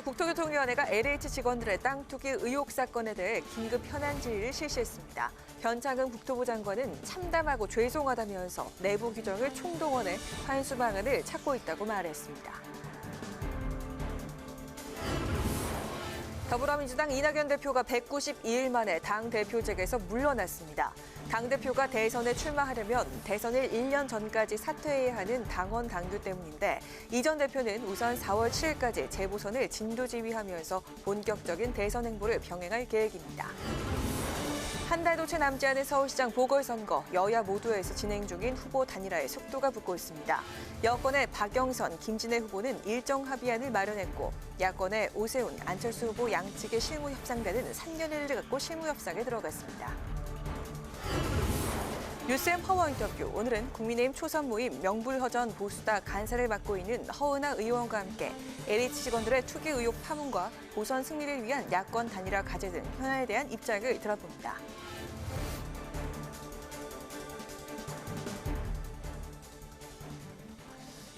국토교통위원회가 LH 직원들의 땅 투기 의혹 사건에 대해 긴급 현안 질의를 실시했습니다. 변창흠 국토부 장관은 참담하고 죄송하다면서 내부 규정을 총동원해 환수 방안을 찾고 있다고 말했습니다. 더불어민주당 이낙연 대표가 192일 만에 당대표직에서 물러났습니다. 당대표가 대선에 출마하려면 대선일 1년 전까지 사퇴해야 하는 당원 당규 때문인데 이 전 대표는 우선 4월 7일까지 재보선을 진두지휘하면서 본격적인 대선 행보를 병행할 계획입니다. 한 달도 채 남지 않은 서울시장 보궐선거, 여야 모두에서 진행 중인 후보 단일화에 속도가 붙고 있습니다. 여권의 박영선, 김진애 후보는 일정 합의안을 마련했고 야권의 오세훈, 안철수 후보 양측의 실무 협상단은 3년을 갖고 실무 협상에 들어갔습니다. 뉴스엠 허워 인터뷰. 오늘은 국민의힘 초선 모임 명불허전 보수다 간사를 맡고 있는 허은하 의원과 함께 LH 직원들의 투기 의혹 파문과 보선 승리를 위한 야권 단일화 과제 등 현안에 대한 입장을 들어봅니다.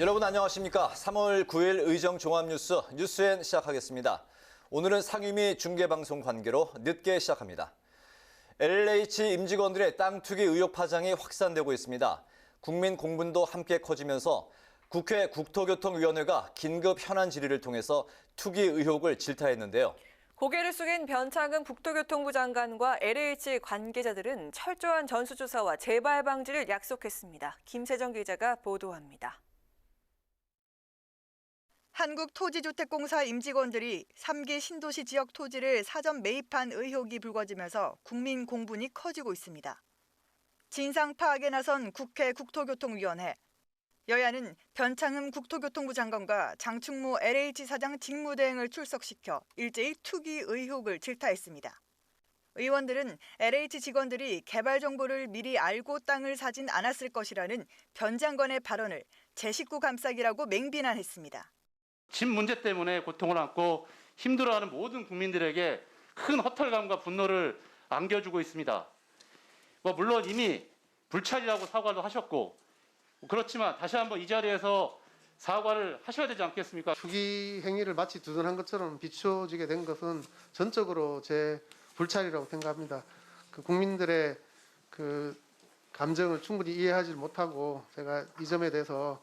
여러분 안녕하십니까? 3월 9일 의정 종합뉴스 뉴스엔 시작하겠습니다. 오늘은 상임위 중계방송 관계로 늦게 시작합니다. LH 임직원들의 땅 투기 의혹 파장이 확산되고 있습니다. 국민 공분도 함께 커지면서 국회 국토교통위원회가 긴급 현안 질의를 통해서 투기 의혹을 질타했는데요. 고개를 숙인 변창흠 국토교통부 장관과 LH 관계자들은 철저한 전수조사와 재발 방지를 약속했습니다. 김세정 기자가 보도합니다. 한국토지주택공사 임직원들이 3기 신도시 지역 토지를 사전 매입한 의혹이 불거지면서 국민 공분이 커지고 있습니다. 진상 파악에 나선 국회 국토교통위원회. 여야는 변창흠 국토교통부 장관과 장충모 LH 사장 직무대행을 출석시켜 일제히 투기 의혹을 질타했습니다. 의원들은 LH 직원들이 개발 정보를 미리 알고 땅을 사진 않았을 것이라는 변 장관의 발언을 제 식구 감싸기라고 맹비난했습니다. 집 문제 때문에 고통을 안고 힘들어하는 모든 국민들에게 큰 허탈감과 분노를 안겨주고 있습니다. 물론 이미 불찰이라고 사과도 하셨고 그렇지만 다시 한번 이 자리에서 사과를 하셔야 되지 않겠습니까? 투기 행위를 마치 두둔한 것처럼 비춰지게 된 것은 전적으로 제 불찰이라고 생각합니다. 국민들의 감정을 충분히 이해하지 못하고 제가 이 점에 대해서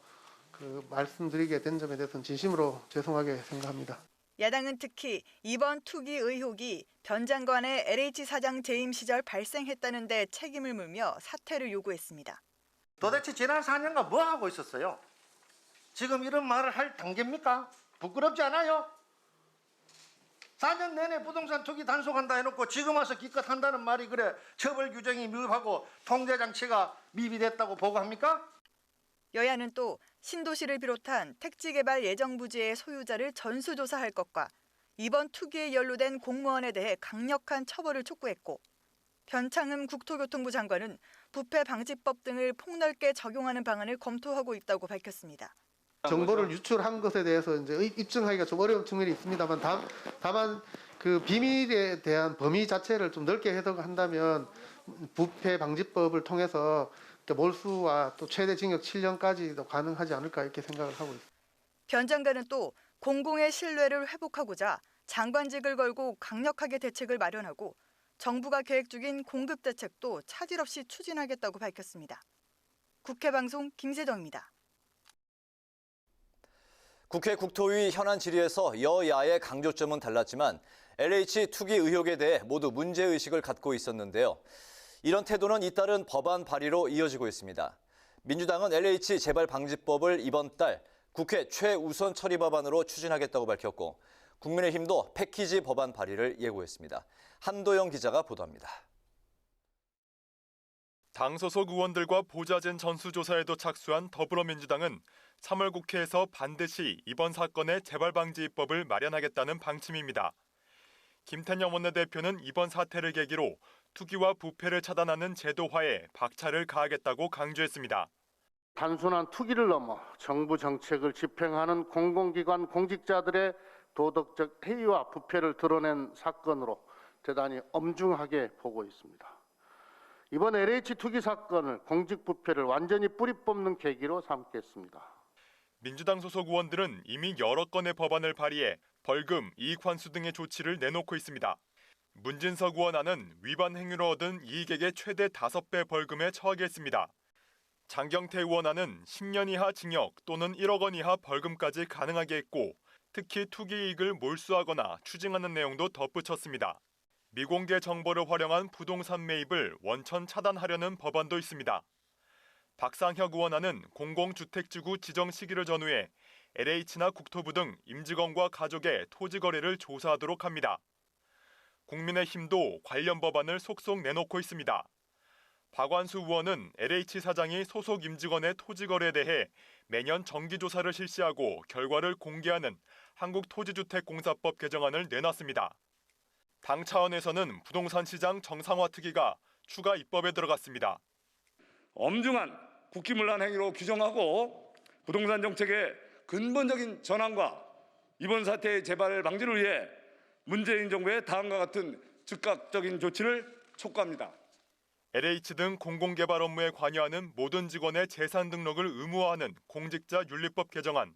말씀드리게 된 점에 대해서는 진심으로 죄송하게 생각합니다. 야당은 특히 이번 투기 의혹이 변 장관의 LH 사장 재임 시절 발생했다는 데 책임을 물며 사퇴를 요구했습니다. 도대체 지난 4년간 뭐 하고 있었어요? 지금 이런 말을 할 단계입니까? 부끄럽지 않아요? 4년 내내 부동산 투기 단속한다 해놓고 지금 와서 기껏 한다는 말이 그래 처벌 규정이 미흡하고 통제 장치가 미비됐다고 보고합니까? 여야는 또 신도시를 비롯한 택지개발 예정 부지의 소유자를 전수조사할 것과 이번 투기에 연루된 공무원에 대해 강력한 처벌을 촉구했고 변창흠 국토교통부 장관은 부패방지법 등을 폭넓게 적용하는 방안을 검토하고 있다고 밝혔습니다. 정보를 유출한 것에 대해서 이제 입증하기가 좀 어려운 측면이 있습니다만 다만 비밀에 대한 범위 자체를 좀 넓게 해석한다면 부패방지법을 통해서 몰수와 또 최대 징역 7년까지도 가능하지 않을까 이렇게 생각을 하고 있습니다. 변 장관은 또 공공의 신뢰를 회복하고자 장관직을 걸고 강력하게 대책을 마련하고 정부가 계획 중인 공급 대책도 차질 없이 추진하겠다고 밝혔습니다. 국회 방송 김세정입니다. 국회 국토위 현안 질의에서 여야의 강조점은 달랐지만 LH 투기 의혹에 대해 모두 문제의식을 갖고 있었는데요. 이런 태도는 잇따른 법안 발의로 이어지고 있습니다. 민주당은 LH 재발 방지법을 이번 달 국회 최우선 처리 법안으로 추진하겠다고 밝혔고 국민의힘도 패키지 법안 발의를 예고했습니다. 한도영 기자가 보도합니다. 당 소속 의원들과 보좌진 전수조사에도 착수한 더불어민주당은 3월 국회에서 반드시 이번 사건의 재발 방지 입법을 마련하겠다는 방침입니다. 김태년 원내대표는 이번 사태를 계기로 투기와 부패를 차단하는 제도화에 박차를 가하겠다고 강조했습니다. 단순한 투기를 넘어 정부 정책을 집행하는 공공기관 공직자들의 도덕적 해이와 부패를 드러낸 사건으로 대단히 엄중하게 보고 있습니다. 이번 LH 투기 사건을 공직 부패를 완전히 뿌리 뽑는 계기로 삼겠습니다. 민주당 소속 의원들은 이미 여러 건의 법안을 발의해 벌금, 이익환수 등의 조치를 내놓고 있습니다. 문진석 의원안은 위반 행위로 얻은 이익액의 최대 5배 벌금에 처하겠습니다. 장경태 의원안은 10년 이하 징역 또는 1억 원 이하 벌금까지 가능하게 했고 특히 투기 이익을 몰수하거나 추징하는 내용도 덧붙였습니다. 미공개 정보를 활용한 부동산 매입을 원천 차단하려는 법안도 있습니다. 박상혁 의원안은 공공주택지구 지정 시기를 전후해 LH나 국토부 등 임직원과 가족의 토지 거래를 조사하도록 합니다. 국민의힘도 관련 법안을 속속 내놓고 있습니다. 박완수 의원은 LH 사장이 소속 임직원의 토지 거래에 대해 매년 정기조사를 실시하고 결과를 공개하는 한국토지주택공사법 개정안을 내놨습니다. 당 차원에서는 부동산 시장 정상화 특위가 추가 입법에 들어갔습니다. 엄중한 국기문란 행위로 규정하고 부동산 정책의 근본적인 전환과 이번 사태의 재발 방지를 위해 문재인 정부의 다음과 같은 즉각적인 조치를 촉구합니다. LH 등 공공개발 업무에 관여하는 모든 직원의 재산 등록을 의무화하는 공직자윤리법 개정안,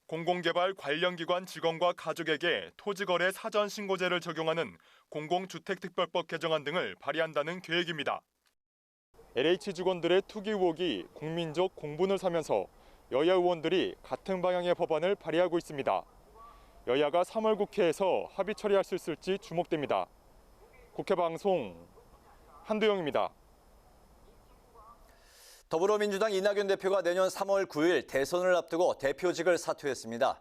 공공개발 관련 기관 직원과 가족에게 토지거래 사전신고제를 적용하는 공공주택특별법 개정안 등을 발의한다는 계획입니다. LH 직원들의 투기 의혹이 국민적 공분을 사면서 여야 의원들이 같은 방향의 법안을 발의하고 있습니다. 여야가 3월 국회에서 합의 처리할 수 있을지 주목됩니다. 국회방송 한두영입니다. 더불어민주당 이낙연 대표가 내년 3월 9일 대선을 앞두고 대표직을 사퇴했습니다.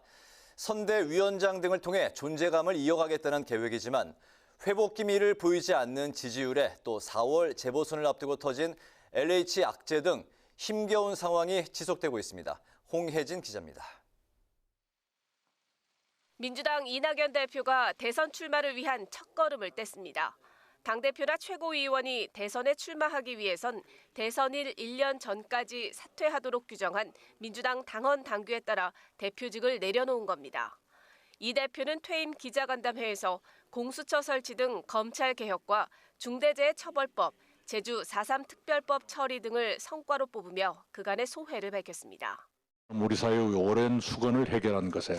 선대위원장 등을 통해 존재감을 이어가겠다는 계획이지만 회복 기미를 보이지 않는 지지율에 또 4월 재보선을 앞두고 터진 LH 악재 등 힘겨운 상황이 지속되고 있습니다. 홍혜진 기자입니다. 민주당 이낙연 대표가 대선 출마를 위한 첫걸음을 뗐습니다. 당대표나 최고위원이 대선에 출마하기 위해선 대선일 1년 전까지 사퇴하도록 규정한 민주당 당원 당규에 따라 대표직을 내려놓은 겁니다. 이 대표는 퇴임 기자간담회에서 공수처 설치 등 검찰 개혁과 중대재해처벌법, 제주 4.3 특별법 처리 등을 성과로 뽑으며 그간의 소회를 밝혔습니다. 우리 사회의 오랜 수건을 해결한 것에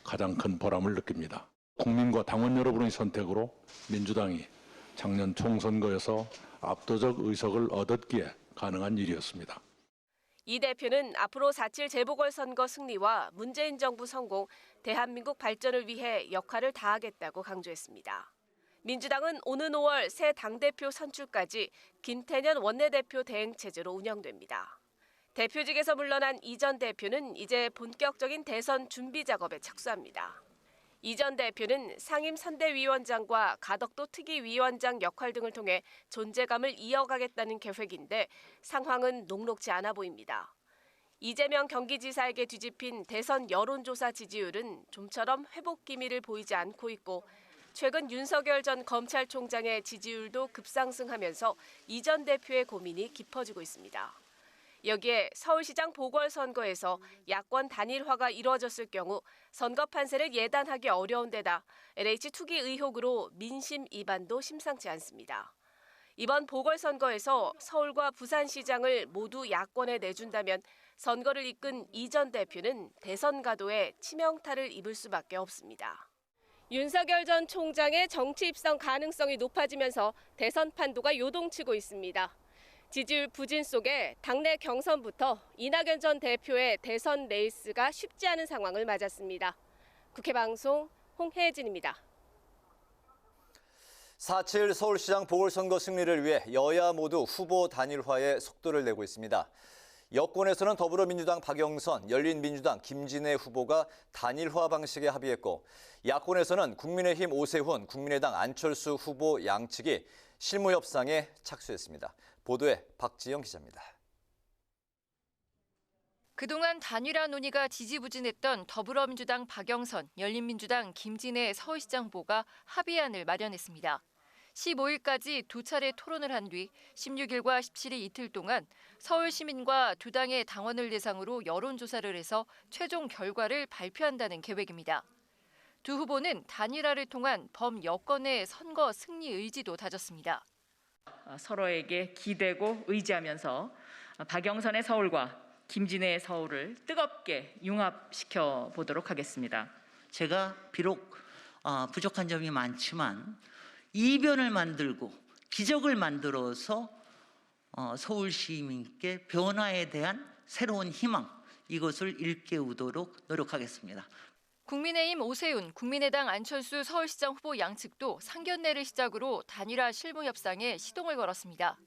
가장 큰 보람을 느낍니다. 국민과 당원 여러분의 선택으로 민주당이 작년 총선거에서 압도적 의석을 얻었기에 가능한 일이었습니다. 이 대표는 앞으로 4.7 재보궐선거 승리와 문재인 정부 성공, 대한민국 발전을 위해 역할을 다하겠다고 강조했습니다. 민주당은 오는 5월 새 당대표 선출까지 김태년 원내대표 대행 체제로 운영됩니다. 대표직에서 물러난 이 전 대표는 이제 본격적인 대선 준비 작업에 착수합니다. 이 전 대표는 상임 선대위원장과 가덕도 특위위원장 역할 등을 통해 존재감을 이어가겠다는 계획인데 상황은 녹록지 않아 보입니다. 이재명 경기지사에게 뒤집힌 대선 여론조사 지지율은 좀처럼 회복 기미를 보이지 않고 있고 최근 윤석열 전 검찰총장의 지지율도 급상승하면서 이 전 대표의 고민이 깊어지고 있습니다. 여기에 서울시장 보궐선거에서 야권 단일화가 이루어졌을 경우 선거 판세를 예단하기 어려운 데다 LH 투기 의혹으로 민심 이반도 심상치 않습니다. 이번 보궐선거에서 서울과 부산시장을 모두 야권에 내준다면 선거를 이끈 이 전 대표는 대선 가도에 치명타를 입을 수밖에 없습니다. 윤석열 전 총장의 정치 입성 가능성이 높아지면서 대선 판도가 요동치고 있습니다. 지지율 부진 속에 당내 경선부터 이낙연 전 대표의 대선 레이스가 쉽지 않은 상황을 맞았습니다. 국회방송 홍혜진입니다. 4.7 서울시장 보궐선거 승리를 위해 여야 모두 후보 단일화에 속도를 내고 있습니다. 여권에서는 더불어민주당 박영선, 열린민주당 김진애 후보가 단일화 방식에 합의했고 야권에서는 국민의힘 오세훈, 국민의당 안철수 후보 양측이 실무 협상에 착수했습니다. 보도에 박지영 기자입니다. 그동안 단일화 논의가 지지부진했던 더불어민주당 박영선, 열린민주당 김진애 서울시장 후보가 합의안을 마련했습니다. 15일까지 두 차례 토론을 한 뒤 16일과 17일 이틀 동안 서울 시민과 두 당의 당원을 대상으로 여론조사를 해서 최종 결과를 발표한다는 계획입니다. 두 후보는 단일화를 통한 범여권의 선거 승리 의지도 다졌습니다. 서로에게 기대고 의지하면서 박영선의 서울과 김진애의 서울을 뜨겁게 융합시켜 보도록 하겠습니다. 제가 비록 부족한 점이 많지만 이변을 만들고 기적을 만들어서 서울 시민께 변화에 대한 새로운 희망, 이것을 일깨우도록 노력하겠습니다. 국민의힘 오세훈, 국민의당 안철수 서울시장 후보 양측도 상견례를 시작으로 단일화 실무 협상에 시동을 걸었습니다.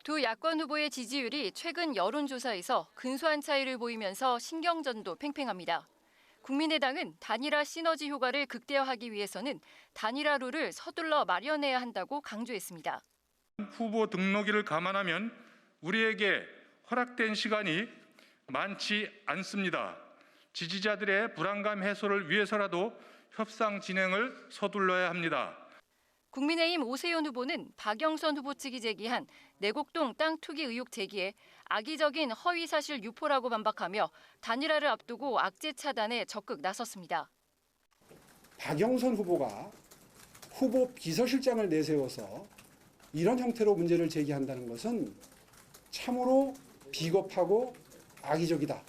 두 야권 후보의 지지율이 최근 여론조사에서 근소한 차이를 보이면서 신경전도 팽팽합니다. 국민의당은 단일화 시너지 효과를 극대화하기 위해서는 단일화 룰을 서둘러 마련해야 한다고 강조했습니다. 후보 등록일을 감안하면 우리에게 허락된 시간이 많지 않습니다. 지지자들의 불안감 해소를 위해서라도 협상 진행을 서둘러야 합니다. 국민의힘 오세훈 후보는 박영선 후보 측이 제기한 내곡동 땅 투기 의혹 제기에 악의적인 허위 사실 유포라고 반박하며 단일화를 앞두고 악재 차단에 적극 나섰습니다. 박영선 후보가 후보 비서실장을 내세워서 이런 형태로 문제를 제기한다는 것은 참으로 비겁하고 악의적이다.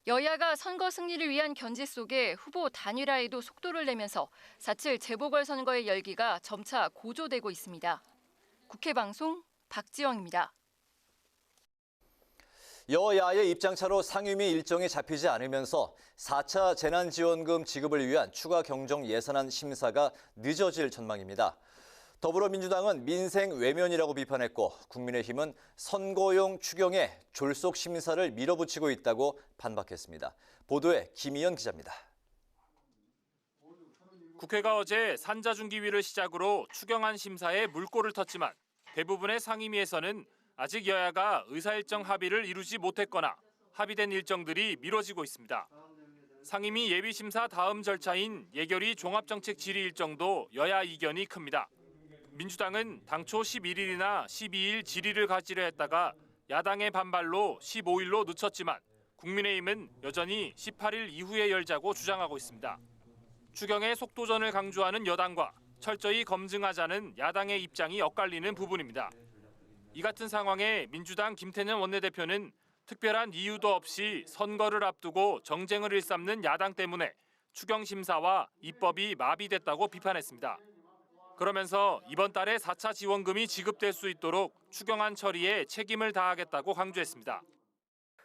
여야가 선거 승리를 위한 견제 속에 후보 단일화에도 속도를 내면서 4.7 재보궐선거의 열기가 점차 고조되고 있습니다. 국회방송 박지영입니다. 여야의 입장차로 상임위 일정이 잡히지 않으면서 4차 재난지원금 지급을 위한 추가 경정 예산안 심사가 늦어질 전망입니다. 더불어민주당은 민생 외면이라고 비판했고 국민의힘은 선거용 추경에 졸속 심사를 밀어붙이고 있다고 반박했습니다. 보도에 김희연 기자입니다. 국회가 어제 산자중기위를 시작으로 추경안 심사에 물꼬를 텄지만 대부분의 상임위에서는 아직 여야가 의사일정 합의를 이루지 못했거나 합의된 일정들이 미뤄지고 있습니다. 상임위 예비심사 다음 절차인 예결위 종합정책 질의 일정도 여야 이견이 큽니다. 민주당은 당초 11일이나 12일 질의를 가지려 했다가 야당의 반발로 15일로 늦췄지만 국민의힘은 여전히 18일 이후에 열자고 주장하고 있습니다. 추경의 속도전을 강조하는 여당과 철저히 검증하자는 야당의 입장이 엇갈리는 부분입니다. 이 같은 상황에 민주당 김태년 원내대표는 특별한 이유도 없이 선거를 앞두고 정쟁을 일삼는 야당 때문에 추경 심사와 입법이 마비됐다고 비판했습니다. 그러면서 이번 달에 4차 지원금이 지급될 수 있도록 추경안 처리에 책임을 다하겠다고 강조했습니다.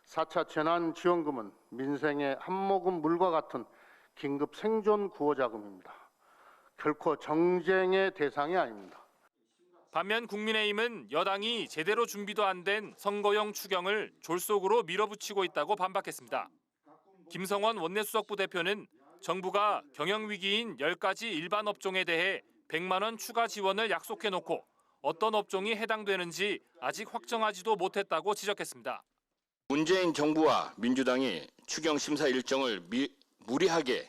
4차 재난지원금은 민생의 한 모금 물과 같은 긴급 생존 구호 자금입니다. 결코 정쟁의 대상이 아닙니다. 반면 국민의힘은 여당이 제대로 준비도 안 된 선거용 추경을 졸속으로 밀어붙이고 있다고 반박했습니다. 김성원 원내수석부 대표는 정부가 경영위기인 10가지 일반 업종에 대해 100만 원 추가 지원을 약속해놓고 어떤 업종이 해당되는지 아직 확정하지도 못했다고 지적했습니다. 문재인 정부와 민주당이 추경 심사 일정을 무리하게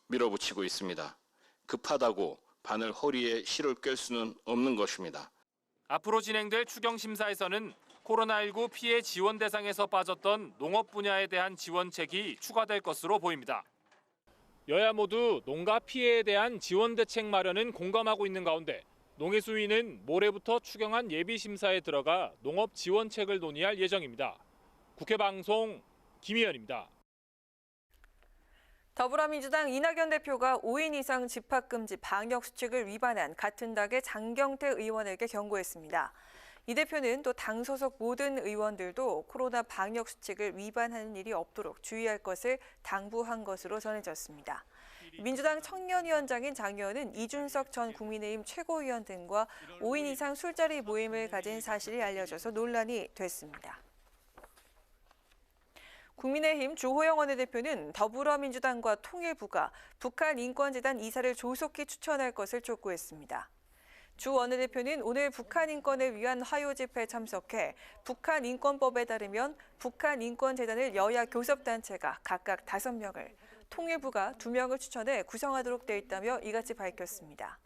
밀어붙이고 있습니다. 급하다고 바늘 허리에 실을 꿰 수는 없는 것입니다. 앞으로 진행될 추경 심사에서는 코로나19 피해 지원 대상에서 빠졌던 농업 분야에 대한 지원책이 추가될 것으로 보입니다. 여야 모두 농가 피해에 대한 지원 대책 마련은 공감하고 있는 가운데 농해수위는 모레부터 추경안 예비심사에 들어가 농업 지원책을 논의할 예정입니다. 국회방송 김희연입니다. 더불어민주당 이낙연 대표가 5인 이상 집합금지 방역수칙을 위반한 같은 당의 장경태 의원에게 경고했습니다. 이 대표는 또 당 소속 모든 의원들도 코로나 방역수칙을 위반하는 일이 없도록 주의할 것을 당부한 것으로 전해졌습니다. 민주당 청년위원장인 장 의원은 이준석 전 국민의힘 최고위원 등과 5인 이상 술자리 모임을 가진 사실이 알려져서 논란이 됐습니다. 국민의힘 주호영 원내대표는 더불어민주당과 통일부가 북한인권재단 이사를 조속히 추천할 것을 촉구했습니다. 주 원내대표는 오늘 북한인권을 위한 화요 집회에 참석해 북한인권법에 따르면 북한인권재단을 여야 교섭단체가 각각 5명을, 통일부가 2명을 추천해 구성하도록 돼 있다며 이같이 밝혔습니다.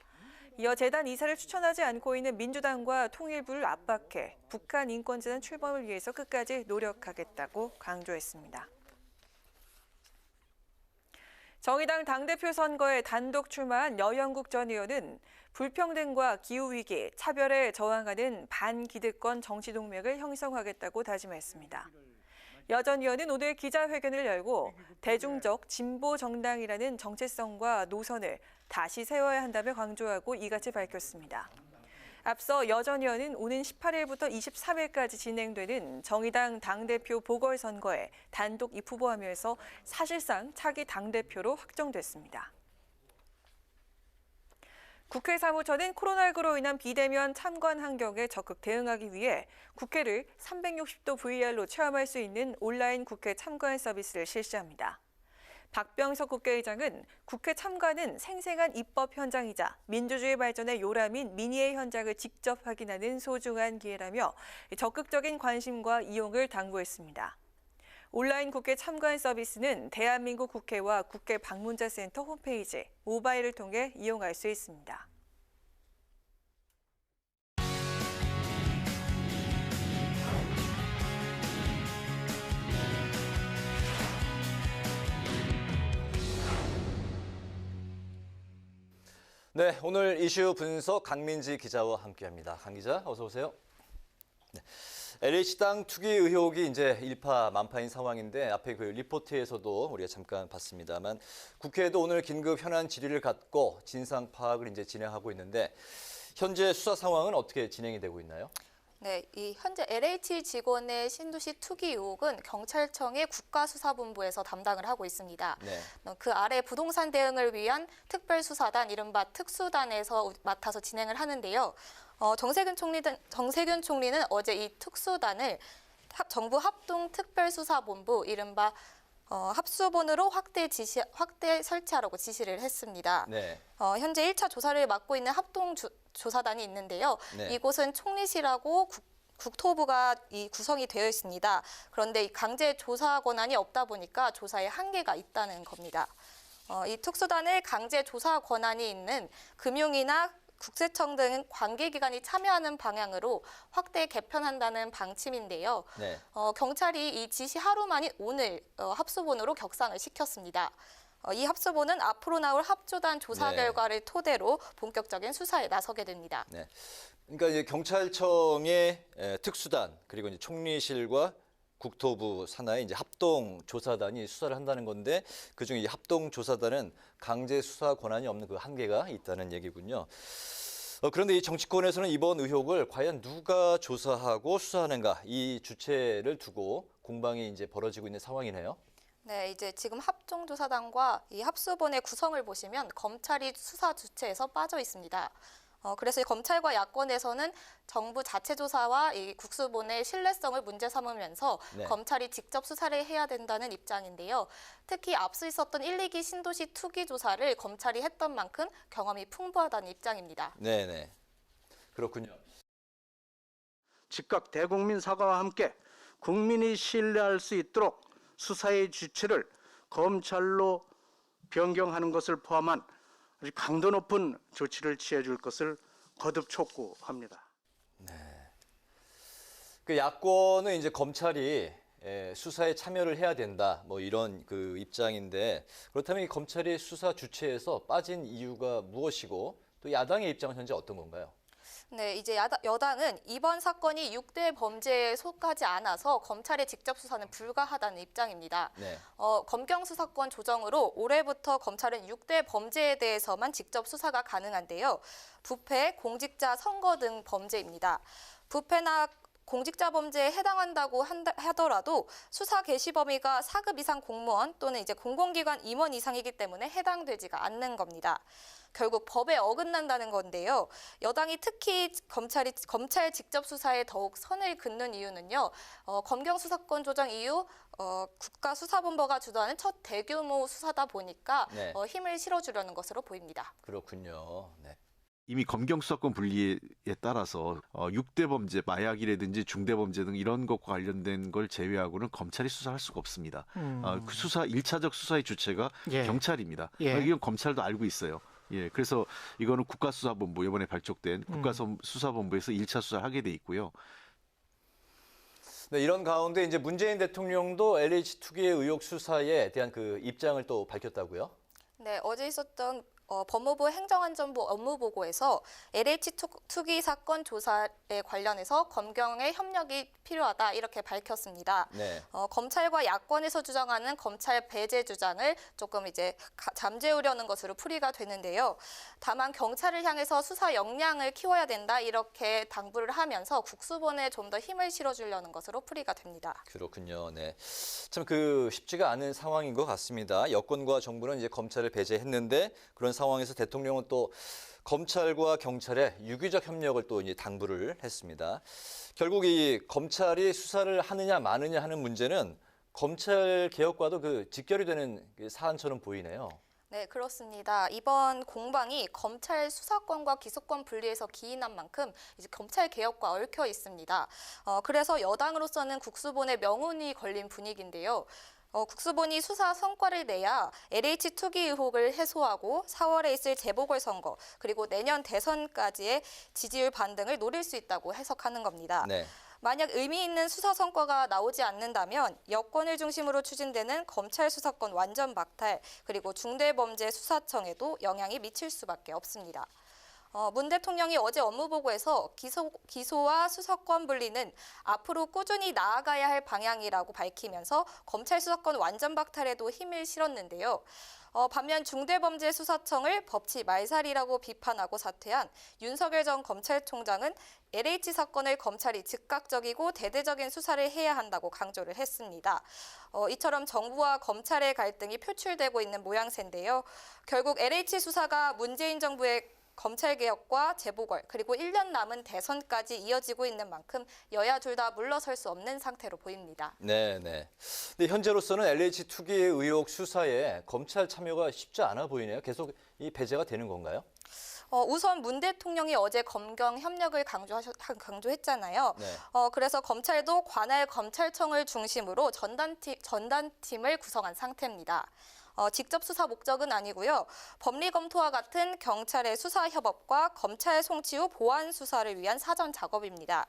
이어 재단 이사를 추천하지 않고 있는 민주당과 통일부를 압박해 북한인권재단 출범을 위해서 끝까지 노력하겠다고 강조했습니다. 정의당 당대표 선거에 단독 출마한 여영국 전 의원은 불평등과 기후위기, 차별에 저항하는 반기득권 정치동맹을 형성하겠다고 다짐했습니다. 여 전 의원은 오늘 기자회견을 열고 대중적 진보 정당이라는 정체성과 노선을 다시 세워야 한다며 강조하고 이같이 밝혔습니다. 앞서 여 전 의원은 오는 18일부터 23일까지 진행되는 정의당 당대표 보궐선거에 단독 입후보하면서 사실상 차기 당대표로 확정됐습니다. 국회 사무처는 코로나19로 인한 비대면 참관 환경에 적극 대응하기 위해 국회를 360도 VR로 체험할 수 있는 온라인 국회 참관 서비스를 실시합니다. 박병석 국회의장은 국회 참관은 생생한 입법 현장이자 민주주의 발전의 요람인 민의의 현장을 직접 확인하는 소중한 기회라며 적극적인 관심과 이용을 당부했습니다. 온라인 국회 참관 서비스는 대한민국 국회와 국회 방문자센터 홈페이지, 모바일을 통해 이용할 수 있습니다. 네, 오늘 이슈 분석 강민지 기자와 함께합니다. 강 기자, 어서 오세요. 네. LH당 투기 의혹이 이제 일파만파인 상황인데 앞에 그 리포트에서도 우리가 잠깐 봤습니다만 국회에도 오늘 긴급 현안 질의를 갖고 진상 파악을 이제 진행하고 있는데 현재 수사 상황은 어떻게 진행이 되고 있나요? 네, 현재 LH 직원의 신도시 투기 의혹은 경찰청의 국가수사본부에서 담당을 하고 있습니다. 네. 그 아래 부동산 대응을 위한 특별수사단, 이른바 특수단에서 맡아서 진행을 하는데요. 정세균 총리는 어제 이 특수단을 정부 합동특별수사본부, 이른바 합수본으로 확대 설치하라고 지시를 했습니다. 네. 현재 1차 조사를 맡고 있는 합동조사단이 있는데요. 네. 이곳은 총리실하고 국토부가 구성이 되어 있습니다. 그런데 이 강제 조사 권한이 없다 보니까 조사에 한계가 있다는 겁니다. 이 특수단을 강제 조사 권한이 있는 금융이나 국세청 등 관계기관이 참여하는 방향으로 확대 개편한다는 방침인데요. 네. 경찰이 이 지시 하루 만인 오늘 합수본으로 격상을 시켰습니다. 이 합수본은 앞으로 나올 합조단 조사 네. 결과를 토대로 본격적인 수사에 나서게 됩니다. 네. 그러니까 이제 경찰청의 특수단 그리고 이제 총리실과 국토부 산하의 이제 합동 조사단이 수사를 한다는 건데 그중에 이 합동 조사단은 강제 수사 권한이 없는 그 한계가 있다는 얘기군요. 그런데 이 정치권에서는 이번 의혹을 과연 누가 조사하고 수사하는가 이 주체를 두고 공방이 이제 벌어지고 있는 상황이네요. 네, 이제 지금 합동조사단과 이 합수본의 구성을 보시면 검찰이 수사 주체에서 빠져 있습니다. 그래서 이 검찰과 야권에서는 정부 자체 조사와 이 국수본의 신뢰성을 문제 삼으면서 네. 검찰이 직접 수사를 해야 된다는 입장인데요. 특히 앞서 있었던 1, 2기 신도시 투기 조사를 검찰이 했던 만큼 경험이 풍부하다는 입장입니다. 네네. 그렇군요. 즉각 대국민 사과와 함께 국민이 신뢰할 수 있도록 수사의 주체를 검찰로 변경하는 것을 포함한 아주 강도 높은 조치를 취해줄 것을 거듭 촉구합니다. 그 야권은 이제 검찰이 수사에 참여를 해야 된다, 뭐 이런 그 입장인데 그렇다면 이 검찰이 수사 주체에서 빠진 이유가 무엇이고 또 야당의 입장은 현재 어떤 건가요? 네, 이제 여당은 이번 사건이 6대 범죄에 속하지 않아서 검찰의 직접 수사는 불가하다는 입장입니다. 네. 검경 수사권 조정으로 올해부터 검찰은 6대 범죄에 대해서만 직접 수사가 가능한데요. 부패, 공직자 선거 등 범죄입니다. 부패나 공직자 범죄에 해당한다고 하더라도 수사 개시 범위가 4급 이상 공무원 또는 이제 공공기관 임원 이상이기 때문에 해당되지가 않는 겁니다. 결국 법에 어긋난다는 건데요. 여당이 특히 검찰 직접 수사에 더욱 선을 긋는 이유는요. 검경 수사권 조정 이후 국가수사본부가 주도하는 첫 대규모 수사다 보니까 네. 힘을 실어주려는 것으로 보입니다. 그렇군요. 네. 이미 검경 수사권 분리에 따라서 6대 범죄, 마약이라든지 중대 범죄 등 이런 것과 관련된 걸 제외하고는 검찰이 수사할 수가 없습니다. 그 수사 1차적 수사의 주체가 예. 경찰입니다. 예. 이건 검찰도 알고 있어요. 예, 그래서 이거는 국가수사본부 이번에 발족된 국가수사본부에서 1차 수사를 하게 돼 있고요. 네, 이런 가운데 이제 문재인 대통령도 LH 투기의 의혹 수사에 대한 그 입장을 또 밝혔다고요? 네, 어제 있었던 법무부 행정안전부 업무보고에서 LH 투기 사건 조사에 관련해서 검경의 협력이 필요하다 이렇게 밝혔습니다. 네. 검찰과 야권에서 주장하는 검찰 배제 주장을 조금 이제 잠재우려는 것으로 풀이가 되는데요. 다만 경찰을 향해서 수사 역량을 키워야 된다 이렇게 당부를 하면서 국수본에 좀 더 힘을 실어주려는 것으로 풀이가 됩니다. 그렇군요. 네. 참 쉽지가 않은 상황인 것 같습니다. 여권과 정부는 이제 검찰을 배제했는데 그런 상황에서 대통령은 또 검찰과 경찰의 유기적 협력을 또 이제 당부를 했습니다. 결국 이 검찰이 수사를 하느냐 마느냐 하는 문제는 검찰 개혁과도 직결이 되는 사안처럼 보이네요. 네, 그렇습니다. 이번 공방이 검찰 수사권과 기소권 분리해서 기인한 만큼 이제 검찰 개혁과 얽혀 있습니다. 그래서 여당으로서는 국수본에 명운이 걸린 분위기인데요. 국수본이 수사 성과를 내야 LH 투기 의혹을 해소하고 4월에 있을 재보궐선거 그리고 내년 대선까지의 지지율 반등을 노릴 수 있다고 해석하는 겁니다. 네. 만약 의미 있는 수사 성과가 나오지 않는다면 여권을 중심으로 추진되는 검찰 수사권 완전 박탈 그리고 중대범죄수사청에도 영향이 미칠 수밖에 없습니다. 문 대통령이 어제 업무보고에서 기소와 수사권 분리는 앞으로 꾸준히 나아가야 할 방향이라고 밝히면서 검찰 수사권 완전 박탈에도 힘을 실었는데요. 반면 중대범죄수사청을 법치 말살이라고 비판하고 사퇴한 윤석열 전 검찰총장은 LH 사건을 검찰이 즉각적이고 대대적인 수사를 해야 한다고 강조를 했습니다. 이처럼 정부와 검찰의 갈등이 표출되고 있는 모양새인데요. 결국 LH 수사가 문재인 정부의 검찰개혁과 재보궐 그리고 1년 남은 대선까지 이어지고 있는 만큼 여야 둘 다 물러설 수 없는 상태로 보입니다. 네. 근데 현재로서는 LH 투기 의혹 수사에 검찰 참여가 쉽지 않아 보이네요. 계속 이 배제가 되는 건가요? 우선 문 대통령이 어제 검경 협력을 강조했잖아요. 네. 그래서 검찰도 관할 검찰청을 중심으로 전담팀을 구성한 상태입니다. 직접 수사 목적은 아니고요. 법리 검토와 같은 경찰의 수사 협업과 검찰 송치 후 보완 수사를 위한 사전 작업입니다.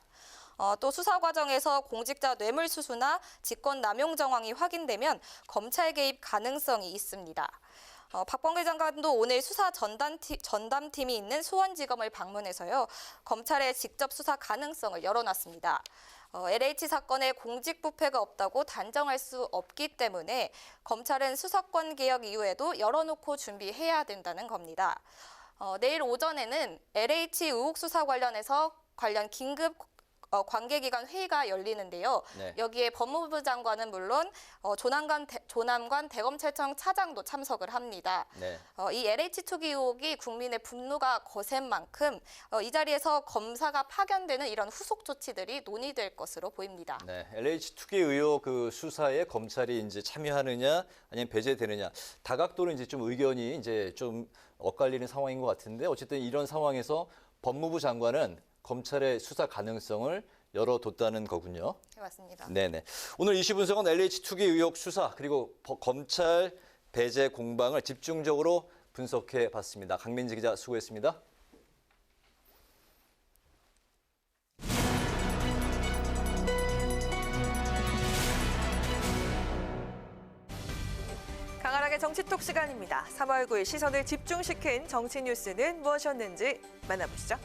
또 수사 과정에서 공직자 뇌물수수나 직권 남용 정황이 확인되면 검찰 개입 가능성이 있습니다. 박범계 장관도 오늘 수사 전담팀이 있는 수원지검을 방문해서요. 검찰의 직접 수사 가능성을 열어놨습니다. LH 사건에 공직부패가 없다고 단정할 수 없기 때문에 검찰은 수사권 개혁 이후에도 열어놓고 준비해야 된다는 겁니다. 내일 오전에는 LH 의혹 수사 관련해서 긴급 관계기관 회의가 열리는데요. 네. 여기에 법무부 장관은 물론 조남관 대검찰청 차장도 참석을 합니다. 네. 이 LH 투기 의혹이 국민의 분노가 거센 만큼 이 자리에서 검사가 파견되는 이런 후속 조치들이 논의될 것으로 보입니다. 네. LH 투기 의혹 수사에 검찰이 이제 참여하느냐 아니면 배제되느냐 다각도로 이제 좀 의견이 이제 좀 엇갈리는 상황인 것 같은데 어쨌든 이런 상황에서 법무부 장관은 검찰의 수사 가능성을 열어뒀다는 거군요. 네, 맞습니다. 네네. 오늘 이슈 분석은 LH 투기 의혹 수사 그리고 검찰 배제 공방을 집중적으로 분석해 봤습니다. 강민지 기자 수고했습니다. 강하락의 정치톡 시간입니다. 3월 9일 시선을 집중시킨 정치 뉴스는 무엇이었는지 만나보시죠.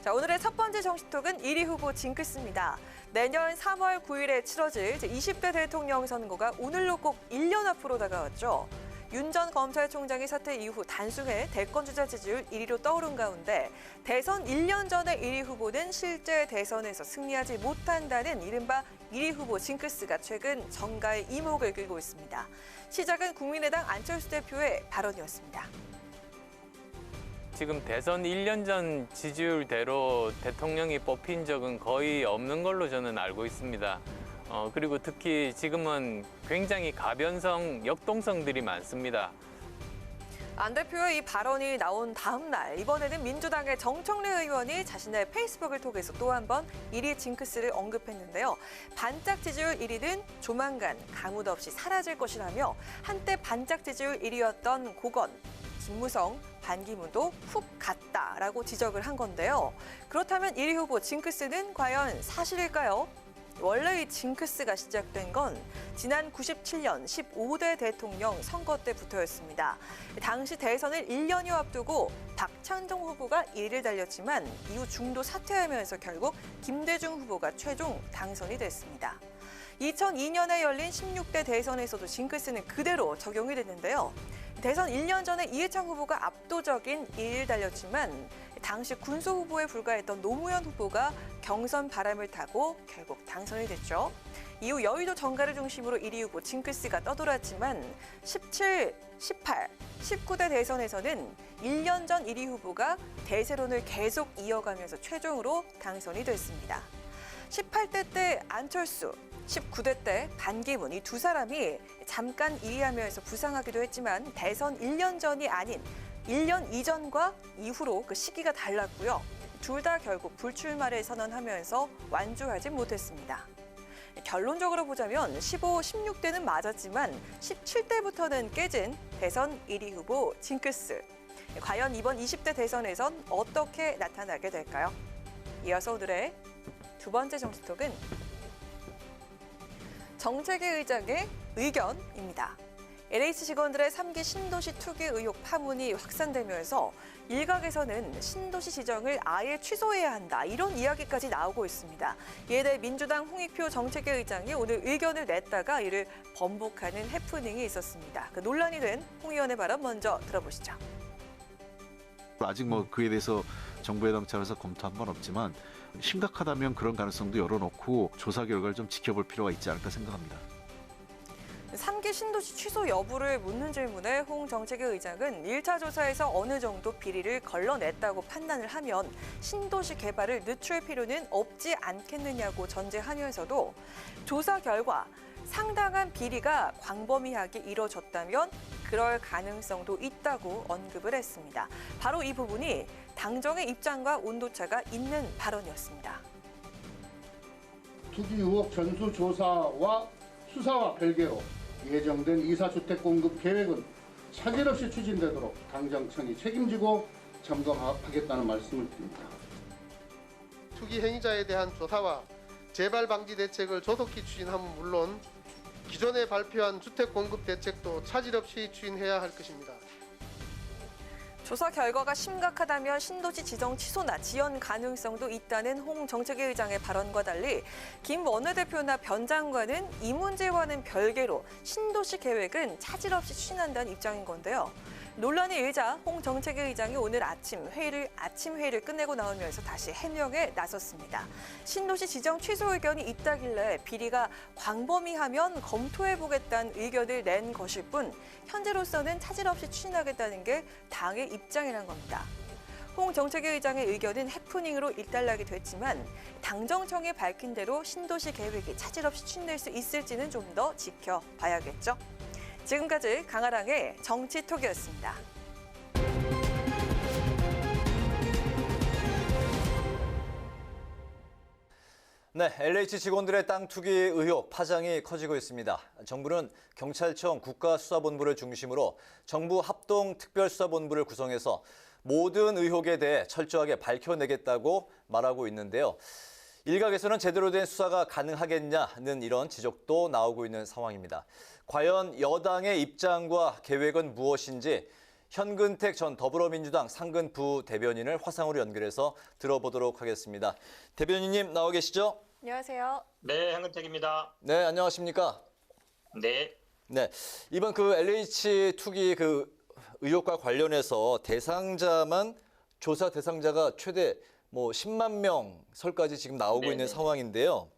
자, 오늘의 첫 번째 정치톡은 1위 후보 징크스입니다. 내년 3월 9일에 치러질 제20대 대통령 선거가 오늘로 꼭 1년 앞으로 다가왔죠. 윤 전 검찰총장이 사퇴 이후 단숨에 대권주자 지지율 1위로 떠오른 가운데 대선 1년 전의 1위 후보는 실제 대선에서 승리하지 못한다는 이른바 1위 후보 징크스가 최근 정가의 이목을 끌고 있습니다. 시작은 국민의당 안철수 대표의 발언이었습니다. 지금 대선 1년 전 지지율대로 대통령이 뽑힌 적은 거의 없는 걸로 저는 알고 있습니다. 그리고 특히 지금은 굉장히 가변성, 역동성들이 많습니다. 안 대표의 이 발언이 나온 다음 날 이번에는 민주당의 정청래 의원이 자신의 페이스북을 통해서 또 한 번 1위 징크스를 언급했는데요. 반짝 지지율 1위는 조만간 가뭇 없이 사라질 것이라며 한때 반짝 지지율 1위였던 고건, 김무성, 반기문도 훅 갔다라고 지적을 한 건데요. 그렇다면 1위 후보 징크스는 과연 사실일까요? 원래 이 징크스가 시작된 건 지난 97년 15대 대통령 선거 때부터였습니다. 당시 대선을 1년여 앞두고 박찬종 후보가 1위를 달렸지만 이후 중도 사퇴하면서 결국 김대중 후보가 최종 당선이 됐습니다. 2002년에 열린 16대 대선에서도 징크스는 그대로 적용이 됐는데요. 대선 1년 전에 이해창 후보가 압도적인 1위를 달렸지만 당시 군소 후보에 불과했던 노무현 후보가 경선 바람을 타고 결국 당선이 됐죠. 이후 여의도 정가를 중심으로 1위 후보 징크스가 떠돌았지만 17, 18, 19대 대선에서는 1년 전 1위 후보가 대세론을 계속 이어가면서 최종으로 당선이 됐습니다. 18대 때 안철수, 19대 때 반기문 이 두 사람이 잠깐 1위하면서 부상하기도 했지만 대선 1년 전이 아닌 1년 이전과 이후로 그 시기가 달랐고요. 둘 다 결국 불출마를 선언하면서 완주하지 못했습니다. 결론적으로 보자면 15, 16대는 맞았지만 17대부터는 깨진 대선 1위 후보 징크스. 과연 이번 20대 대선에선 어떻게 나타나게 될까요? 이어서 오늘의 두 번째 정치톡은 정책위 의장의 의견입니다. LH 직원들의 3기 신도시 투기 의혹 파문이 확산되면서 일각에서는 신도시 지정을 아예 취소해야 한다 이런 이야기까지 나오고 있습니다. 이에 대해 민주당 홍익표 정책위 의장이 오늘 의견을 냈다가 이를 번복하는 해프닝이 있었습니다. 그 논란이 된 홍 의원의 발언 먼저 들어보시죠. 아직 뭐 그에 대해서 정부 여당 차원에서 검토한 건 없지만 심각하다면 그런 가능성도 열어놓고 조사 결과를 좀 지켜볼 필요가 있지 않을까 생각합니다. 3기 신도시 취소 여부를 묻는 질문에 홍 정책위 의장은 1차 조사에서 어느 정도 비리를 걸러냈다고 판단을 하면 신도시 개발을 늦출 필요는 없지 않겠느냐고 전제하면서도 조사 결과 상당한 비리가 광범위하게 이뤄졌다면 그럴 가능성도 있다고 언급을 했습니다. 바로 이 부분이 당정의 입장과 온도차가 있는 발언이었습니다. 투기 의혹 전수조사와 수사와 별개로 예정된 이사주택 공급 계획은 차질 없이 추진되도록 당정청이 책임지고 점검하겠다는 말씀을 드립니다. 투기 행위자에 대한 조사와 재발 방지 대책을 조속히 추진하면 물론 기존에 발표한 주택 공급 대책도 차질 없이 추진해야 할 것입니다. 조사 결과가 심각하다면 신도시 지정 취소나 지연 가능성도 있다는 홍 정책위 의장의 발언과 달리 김 원내대표나 변 장관은 이 문제와는 별개로 신도시 계획은 차질 없이 추진한다는 입장인 건데요. 논란이 일자 홍 정책위 의장이 오늘 아침 회의를 끝내고 나오면서 다시 해명에 나섰습니다. 신도시 지정 취소 의견이 있다길래 비리가 광범위하면 검토해보겠다는 의견을 낸 것일 뿐 현재로서는 차질 없이 추진하겠다는 게 당의 입장이란 겁니다. 홍 정책위 의장의 의견은 해프닝으로 일단락이 됐지만 당정청이 밝힌 대로 신도시 계획이 차질 없이 추진될 수 있을지는 좀 더 지켜봐야겠죠. 지금까지 강아랑의 정치톡이었습니다. 네, LH 직원들의 땅 투기 의혹 파장이 커지고 있습니다. 정부는 경찰청 국가수사본부를 중심으로 정부 합동특별수사본부를 구성해서 모든 의혹에 대해 철저하게 밝혀내겠다고 말하고 있는데요. 일각에서는 제대로 된 수사가 가능하겠냐는 이런 지적도 나오고 있는 상황입니다. 과연 여당의 입장과 계획은 무엇인지 현근택 전 더불어민주당 상근 부대변인을 화상으로 연결해서 들어보도록 하겠습니다. 대변인님 나와 계시죠? 안녕하세요. 네, 현근택입니다. 네, 안녕하십니까? 네. 네, 이번 그 LH 투기 그 의혹과 관련해서 조사 대상자가 최대 10만 명 설까지 지금 나오고 있는 상황인데요.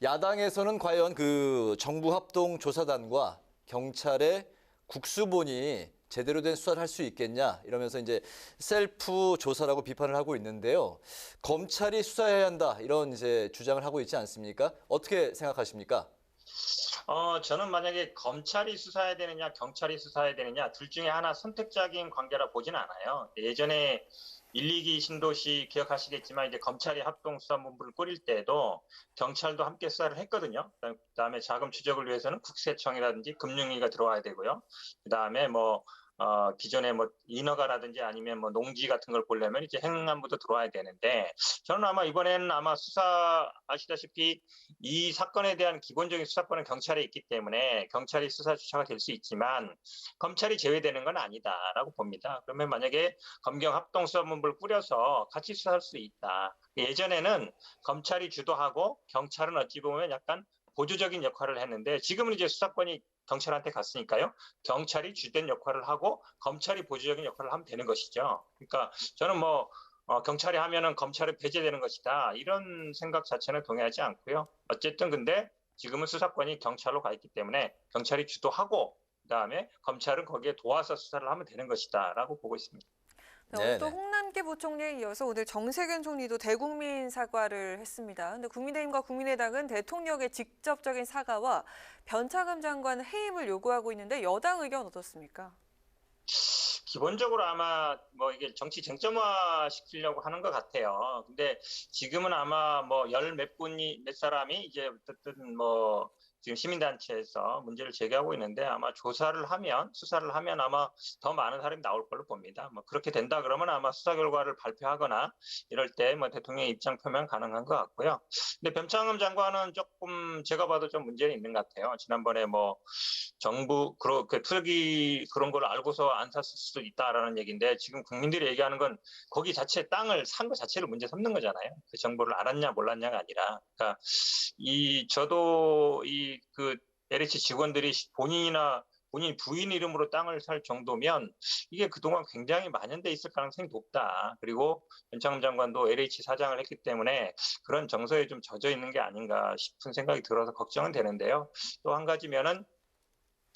야당에서는 과연 그 정부 합동 조사단과 경찰의 국수본이 제대로 된 수사를 할 수 있겠냐 이러면서 이제 셀프 조사라고 비판을 하고 있는데요. 검찰이 수사해야 한다 이런 이제 주장을 하고 있지 않습니까? 어떻게 생각하십니까? 저는 만약에 검찰이 수사해야 되느냐 경찰이 수사해야 되느냐 둘 중에 하나 선택적인 관계라 보진 않아요. 예전에 1, 2기 신도시 기억하시겠지만 이제 검찰이 합동수사본부를 꾸릴 때도 경찰도 함께 수사를 했거든요. 그다음에 자금 추적을 위해서는 국세청이라든지 금융위가 들어와야 되고요. 그다음에 기존에 뭐 인허가라든지 아니면 뭐 농지 같은 걸 보려면 이제 행안부도 들어와야 되는데 저는 아마 이번에는 아마 수사 아시다시피 이 사건에 대한 기본적인 수사권은 경찰에 있기 때문에 경찰이 수사 주체가 될 수 있지만 검찰이 제외되는 건 아니다라고 봅니다. 그러면 만약에 검경 합동수사본부를 꾸려서 같이 수사할 수 있다. 예전에는 검찰이 주도하고 경찰은 어찌 보면 약간 보조적인 역할을 했는데 지금은 이제 수사권이 경찰한테 갔으니까요. 경찰이 주된 역할을 하고 검찰이 보조적인 역할을 하면 되는 것이죠. 그러니까 저는 뭐 경찰이 하면은 검찰이 배제되는 것이다. 이런 생각 자체는 동의하지 않고요. 어쨌든 근데 지금은 수사권이 경찰로 가 있기 때문에 경찰이 주도하고 그다음에 검찰은 거기에 도와서 수사를 하면 되는 것이다라고 보고 있습니다. 오늘 또 홍남기 부총리에 이어서 오늘 정세균 총리도 대국민 사과를 했습니다. 근데 국민의힘과 국민의당은 대통령의 직접적인 사과와 변창흠 장관 해임을 요구하고 있는데 여당 의견 어떻습니까? 기본적으로 아마 뭐 이게 정치 쟁점화 시키려고 하는 것 같아요. 근데 지금은 아마 뭐 몇 사람이 이제 어쨌든 뭐 지금 시민단체에서 문제를 제기하고 있는데 아마 조사를 하면 수사를 하면 아마 더 많은 사람이 나올 걸로 봅니다. 뭐 그렇게 된다 그러면 아마 수사 결과를 발표하거나 이럴 때 뭐 대통령의 입장 표명 가능한 것 같고요. 근데 변창흠 장관은 조금 제가 봐도 좀 문제는 있는 것 같아요. 지난번에 뭐 정부 그렇게 투기 그런 걸 알고서 안 샀을 수도 있다라는 얘기인데 지금 국민들이 얘기하는 건 거기 자체 땅을 산 것 자체를 문제 삼는 거잖아요. 그 정보를 알았냐 몰랐냐가 아니라 그러니까 저도 그 LH 직원들이 본인 부인 이름으로 땅을 살 정도면 이게 그동안 굉장히 만연돼 있을 가능성이 높다. 그리고 변창흠 장관도 LH 사장을 했기 때문에 그런 정서에 좀 젖어 있는 게 아닌가 싶은 생각이 들어서 걱정은 되는데요. 또 한 가지면은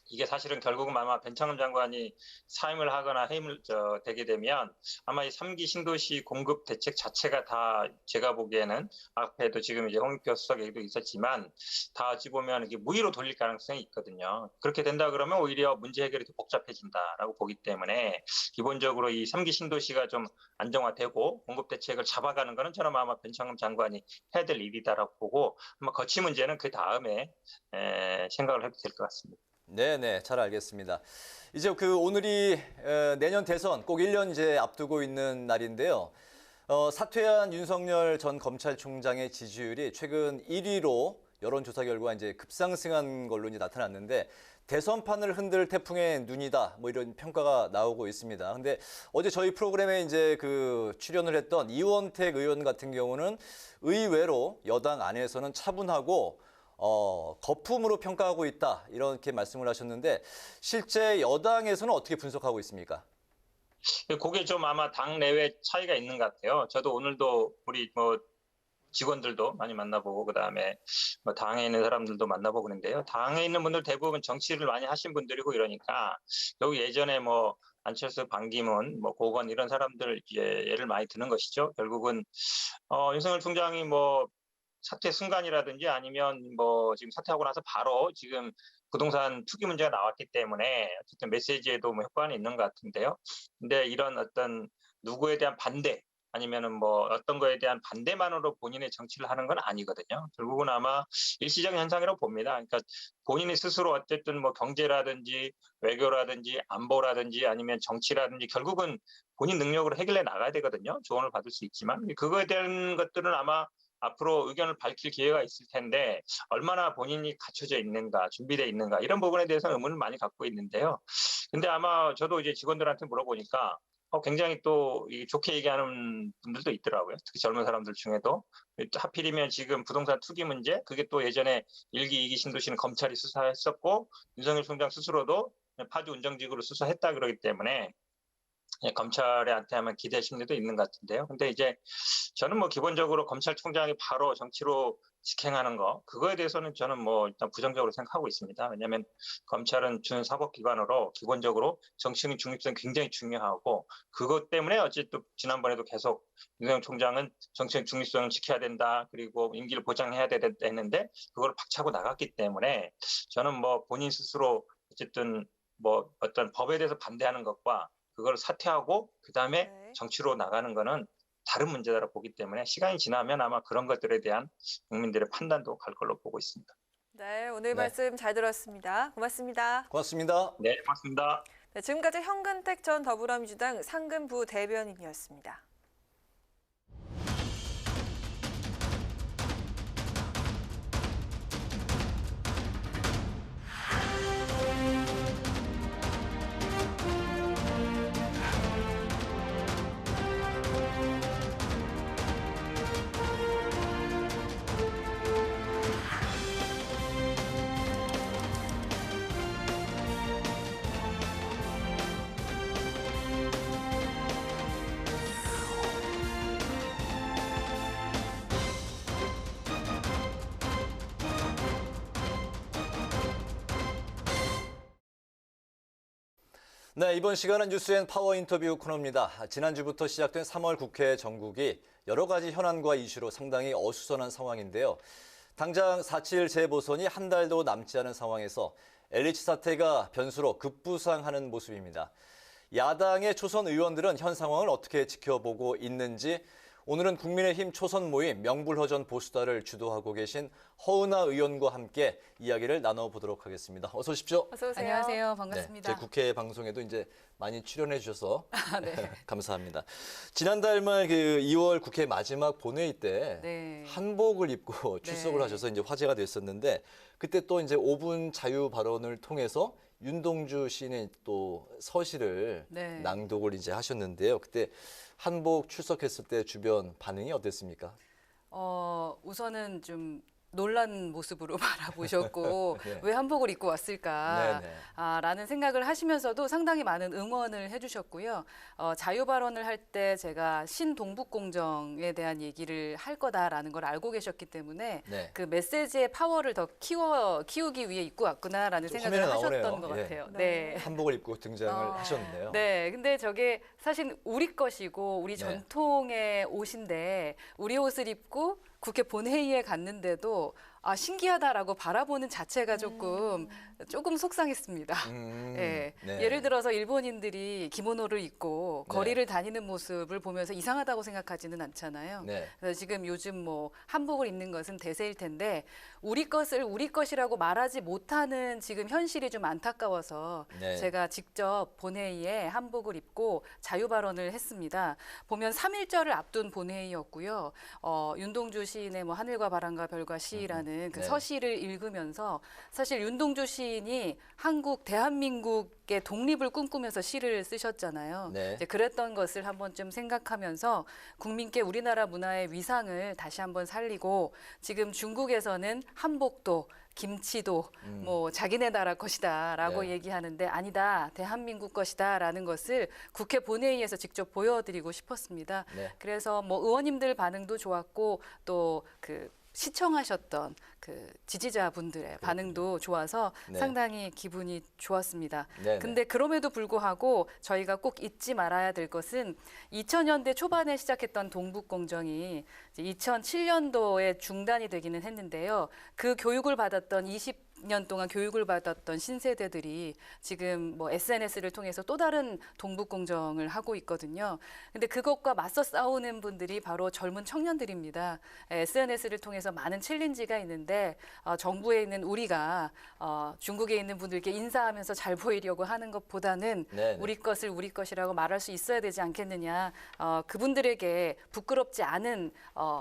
이게 사실은 결국은 아마 변창흠 장관이 사임을 하거나 해임을 되게 되면 아마 이 3기 신도시 공급 대책 자체가 다 제가 보기에는 앞에도 지금 이제 홍익표 수석 얘기도 있었지만 다 어찌 보면 이게 무위로 돌릴 가능성이 있거든요. 그렇게 된다 그러면 오히려 문제 해결이 더 복잡해진다라고 보기 때문에 기본적으로 이 3기 신도시가 좀 안정화되고 공급 대책을 잡아가는 거는 저는 아마 변창흠 장관이 해야 될 일이다라고 보고 아마 거치 문제는 그 다음에 생각을 해도 될 것 같습니다. 네네, 잘 알겠습니다. 이제 오늘이 내년 대선 꼭 1년 이제 앞두고 있는 날인데요. 사퇴한 윤석열 전 검찰총장의 지지율이 최근 1위로 여론조사 결과 이제 급상승한 걸로 이제 나타났는데 대선판을 흔들 태풍의 눈이다 뭐 이런 평가가 나오고 있습니다. 근데 어제 저희 프로그램에 이제 출연을 했던 이원택 의원 같은 경우는 의외로 여당 안에서는 차분하고 거품으로 평가하고 있다 이렇게 말씀을 하셨는데 실제 여당에서는 어떻게 분석하고 있습니까? 그게 좀 아마 당 내외 차이가 있는 것 같아요. 저도 오늘도 우리 직원들도 많이 만나보고 그다음에 당에 있는 사람들도 만나보고 그러는데요. 당에 있는 분들 대부분 정치를 많이 하신 분들이고 이러니까 여기 예전에 안철수, 반기문, 고건 이런 사람들 예를 많이 드는 것이죠. 결국은 윤석열 총장이 사퇴 순간이라든지 아니면 지금 사퇴하고 나서 바로 지금 부동산 투기 문제가 나왔기 때문에 어쨌든 메시지에도 효과는 있는 것 같은데요. 근데 이런 어떤 누구에 대한 반대 아니면은 어떤 거에 대한 반대만으로 본인의 정치를 하는 건 아니거든요. 결국은 아마 일시적인 현상이라고 봅니다. 그러니까 본인이 스스로 어쨌든 경제라든지 외교라든지 안보라든지 아니면 정치라든지 결국은 본인 능력으로 해결해 나가야 되거든요. 조언을 받을 수 있지만 그거에 대한 것들은 아마 앞으로 의견을 밝힐 기회가 있을 텐데 얼마나 본인이 갖춰져 있는가, 준비되어 있는가 이런 부분에 대해서 의문을 많이 갖고 있는데요. 근데 아마 저도 이제 직원들한테 물어보니까 굉장히 또 좋게 얘기하는 분들도 있더라고요. 특히 젊은 사람들 중에도. 하필이면 지금 부동산 투기 문제, 그게 또 예전에 1기, 2기 신도시는 검찰이 수사했었고 윤석열 총장 스스로도 파주 운정직으로 수사했다 그러기 때문에 검찰한테 하면 기대 심리도 있는 것 같은데요. 근데 이제 저는 기본적으로 검찰총장이 바로 정치로 직행하는 거, 그거에 대해서는 저는 일단 부정적으로 생각하고 있습니다. 왜냐하면 검찰은 준사법기관으로 기본적으로 정치적인 중립성이 굉장히 중요하고 그것 때문에 어쨌든 지난번에도 계속 윤석열 총장은 정치적 중립성을 지켜야 된다. 그리고 임기를 보장해야 된다 했는데 그걸 박차고 나갔기 때문에 저는 본인 스스로 어쨌든 어떤 법에 대해서 반대하는 것과 그걸 사퇴하고 그다음에 정치로 나가는 거는 다른 문제다라고 보기 때문에 시간이 지나면 아마 그런 것들에 대한 국민들의 판단도 갈 걸로 보고 있습니다. 네, 오늘 말씀 잘 들었습니다. 고맙습니다. 고맙습니다. 네, 고맙습니다. 네, 지금까지 현근택 전 더불어민주당 상근부 대변인이었습니다. 네, 이번 시간은 뉴스앤 파워 인터뷰 코너입니다. 지난주부터 시작된 3월 국회 정국이 여러 가지 현안과 이슈로 상당히 어수선한 상황인데요. 당장 4.7 재보선이 한 달도 남지 않은 상황에서 LH 사태가 변수로 급부상하는 모습입니다. 야당의 초선 의원들은 현 상황을 어떻게 지켜보고 있는지 오늘은 국민의힘 초선 모임 명불허전 보수다를 주도하고 계신 허은하 의원과 함께 이야기를 나눠보도록 하겠습니다. 어서 오십시오. 어서 오세요. 안녕하세요. 반갑습니다. 네, 저희 국회 방송에도 이제 많이 출연해 주셔서 네. 감사합니다. 지난달 말 그 2월 국회 마지막 본회의 때 네. 한복을 입고 출석을 네. 하셔서 이제 화제가 됐었는데 그때 또 이제 5분 자유 발언을 통해서 윤동주 시인의 또 서시를 네. 낭독을 이제 하셨는데요. 그때 한복 출석했을 때 주변 반응이 어땠습니까? 우선은 좀 놀란 모습으로 바라보셨고 네. 왜 한복을 입고 왔을까 네네. 라는 생각을 하시면서도 상당히 많은 응원을 해주셨고요. 자유 발언을 할 때 제가 신동북공정에 대한 얘기를 할 거다라는 걸 알고 계셨기 때문에 네. 그 메시지의 파워를 더 키우기 위해 입고 왔구나라는 생각을 화면에 하셨던 나오네요. 것 예. 같아요. 네. 한복을 입고 등장을 하셨는데요. 네, 근데 저게 사실 우리 것이고 우리 네. 전통의 옷인데 우리 옷을 입고 국회 본회의에 갔는데도 신기하다라고 바라보는 자체가 조금 속상했습니다. 예. 네. 예를 들어서 일본인들이 기모노를 입고 네. 거리를 다니는 모습을 보면서 이상하다고 생각하지는 않잖아요. 네. 그래서 지금 요즘 뭐 한복을 입는 것은 대세일 텐데 우리 것을 우리 것이라고 말하지 못하는 지금 현실이 좀 안타까워서 네. 제가 직접 본회의에 한복을 입고 자유 발언을 했습니다. 보면 3.1절을 앞둔 본회의였고요. 윤동주 시인의 뭐 하늘과 바람과 별과 시라는 그 네. 서시를 읽으면서 사실 윤동주 시인이 대한민국의 독립을 꿈꾸면서 시를 쓰셨잖아요. 네. 이제 그랬던 것을 한번 좀 생각하면서 국민께 우리나라 문화의 위상을 다시 한번 살리고 지금 중국에서는 한복도 김치도 뭐 자기네 나라 것이다라고 네. 얘기하는데 아니다. 대한민국 것이다라는 것을 국회 본회의에서 직접 보여드리고 싶었습니다. 네. 그래서 뭐 의원님들 반응도 좋았고 또 그 시청하셨던 그 지지자분들의 반응도 좋아서 네. 상당히 기분이 좋았습니다. 네네. 근데 그럼에도 불구하고 저희가 꼭 잊지 말아야 될 것은 2000년대 초반에 시작했던 동북공정이 2007년도에 중단이 되기는 했는데요. 그 교육을 받았던 20년 동안 교육을 받았던 신세대들이 지금 뭐 SNS를 통해서 또 다른 동북공정을 하고 있거든요. 근데 그것과 맞서 싸우는 분들이 바로 젊은 청년들입니다. SNS를 통해서 많은 챌린지가 있는데 정부에 있는 우리가 중국에 있는 분들께 인사하면서 잘 보이려고 하는 것보다는 네네. 우리 것을 우리 것이라고 말할 수 있어야 되지 않겠느냐. 그분들에게 부끄럽지 않은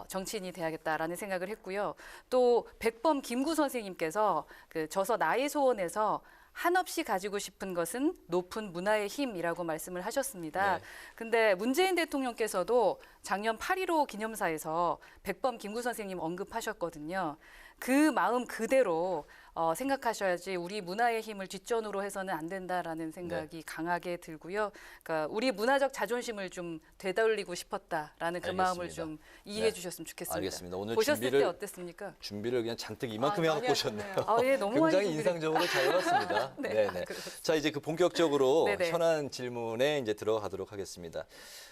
정치인이 돼야겠다라는 생각을 했고요. 또 백범 김구 선생님께서 그 저서 나의 소원에서 한없이 가지고 싶은 것은 높은 문화의 힘이라고 말씀을 하셨습니다. 네. 근데 문재인 대통령께서도 작년 8.15 기념사에서 백범 김구 선생님 언급하셨거든요. 그 마음 그대로 생각하셔야지 우리 문화의 힘을 뒷전으로 해서는 안 된다라는 생각이 강하게 들고요. 그러니까 우리 문화적 자존심을 좀 되돌리고 싶었다라는 그 마음을 알겠습니다. 좀 이해해 네. 주셨으면 좋겠습니다. 알겠습니다. 오늘 보셨을 때 어땠습니까? 준비를 그냥 잔뜩 이만큼 아, 해갖고 많이 오셨네요. 예, 너무 많이 굉장히 준비를 인상적으로 잘 해봤습니다. 네, 네네. 자, 이제 그 본격적으로 네네. 현안 질문에 이제 들어가도록 하겠습니다.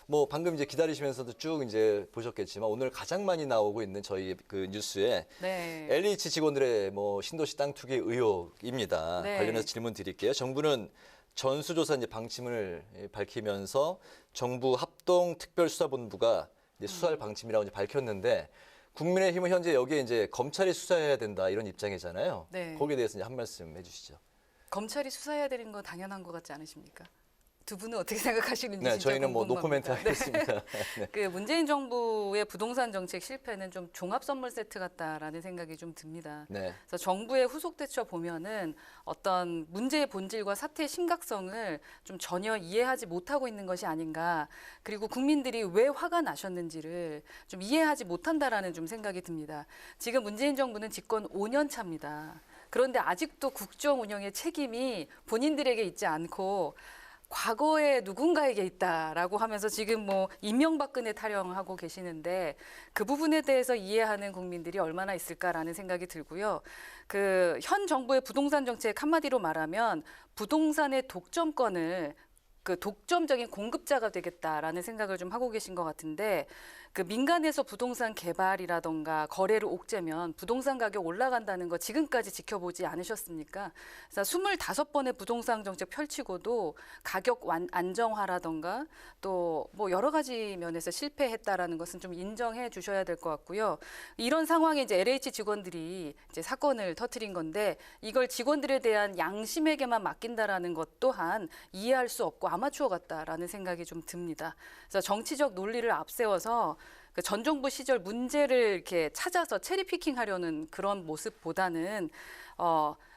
뭐 방금 이제 기다리시면서도 쭉 이제 보셨겠지만 오늘 가장 많이 나오고 있는 저희 그 뉴스에 네. LH 직원들의 뭐 신도시 땅 투기 의혹입니다. 네. 관련해서 질문 드릴게요. 정부는 전수조사 이제 방침을 밝히면서 정부 합동특별수사본부가 이제 수사할 방침이라고 이제 밝혔는데 국민의힘은 현재 여기에 이제 검찰이 수사해야 된다 이런 입장이잖아요. 네. 거기에 대해서 이제 한 말씀 해주시죠. 검찰이 수사해야 되는 거 당연한 것 같지 않으십니까? 두 분은 어떻게 생각하시는지 네, 진짜 저희는 뭐 궁금합니다. 노코멘트 하겠습니다. 네. 그 문재인 정부의 부동산 정책 실패는 좀 종합 선물 세트 같다라는 생각이 좀 듭니다. 네. 그래서 정부의 후속 대처 보면은 어떤 문제의 본질과 사태의 심각성을 좀 전혀 이해하지 못하고 있는 것이 아닌가. 그리고 국민들이 왜 화가 나셨는지를 좀 이해하지 못한다라는 좀 생각이 듭니다. 지금 문재인 정부는 집권 5년 차입니다. 그런데 아직도 국정 운영의 책임이 본인들에게 있지 않고 과거에 누군가에게 있다라고 하면서 지금 뭐 이명박근혜 타령하고 계시는데 그 부분에 대해서 이해하는 국민들이 얼마나 있을까라는 생각이 들고요. 그 현 정부의 부동산 정책 한마디로 말하면 부동산의 독점권을 그 독점적인 공급자가 되겠다라는 생각을 좀 하고 계신 것 같은데 그 민간에서 부동산 개발이라던가 거래를 옥죄면 부동산 가격 올라간다는 거 지금까지 지켜보지 않으셨습니까? 그래서 25번의 부동산 정책 펼치고도 가격 안정화라던가 또 뭐 여러 가지 면에서 실패했다라는 것은 좀 인정해 주셔야 될 것 같고요. 이런 상황에 이제 LH 직원들이 이제 사건을 터뜨린 건데 이걸 직원들에 대한 양심에게만 맡긴다라는 것 또한 이해할 수 없고 아마추어 같다라는 생각이 좀 듭니다. 그래서 정치적 논리를 앞세워서 그 전 정부 시절 문제를 이렇게 찾아서 체리피킹하려는 그런 모습보다는